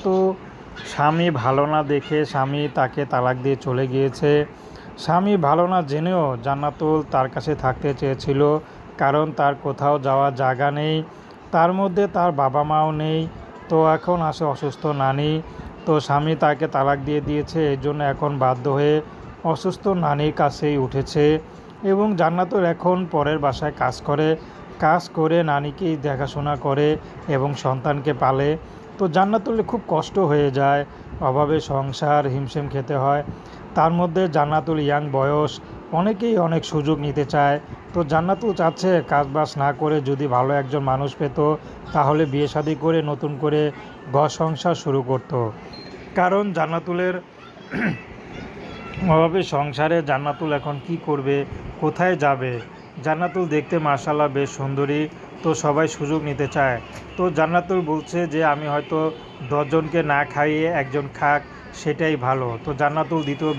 তো স্বামী ভালো না দেখে স্বামী তাকে তালাক দিয়ে চলে গিয়েছে। স্বামী ভালো না জেনেও জান্নাতুল তার কাছে থাকতে চেয়েছিল, কারণ তার কোথাও যাওয়ার জায়গা নেই, তার মধ্যে তার বাবা মাও নেই। তো এখন আসে অসুস্থ নানি। তো স্বামী তাকে তালাক দিয়ে দিয়েছে, এই জন্য এখন বাধ্য হয়ে অসুস্থ নানির কাছেই উঠেছে। এবং জান্নাতুল এখন পরের বাসায় কাজ করে নানিকেই দেখাশোনা করে এবং সন্তানকে পালে। তো জান্নাতুলের খুব কষ্ট হয়ে যায়, অভাবে সংসার হিমশিম খেতে হয়। তার মধ্যে জান্নাতুল ইয়াং বয়স, অনেকেই অনেক সুযোগ নিতে চায়। তো জান্নাতুল চাচ্ছে কাজবাজ না করে যদি ভালো একজন মানুষ পেত, তাহলে বিয়ে শাদী করে নতুন করে ঘর সংসার শুরু করত। কারণ জান্নাতুলের অভাবে সংসারে জান্নাতুল এখন কি করবে, কোথায় যাবে? জান্নাতুল দেখতে মাশাআল্লাহ বেশ সুন্দরী, তো সবাই সুযোগ নিতে চায়। তো জান্নাতুল বলছে যে আমি হয়তো 10 জনকে না খাইয়ে একজন খাক, সেটাই ভালো। তো জান্নাতুল দ্বিতীয়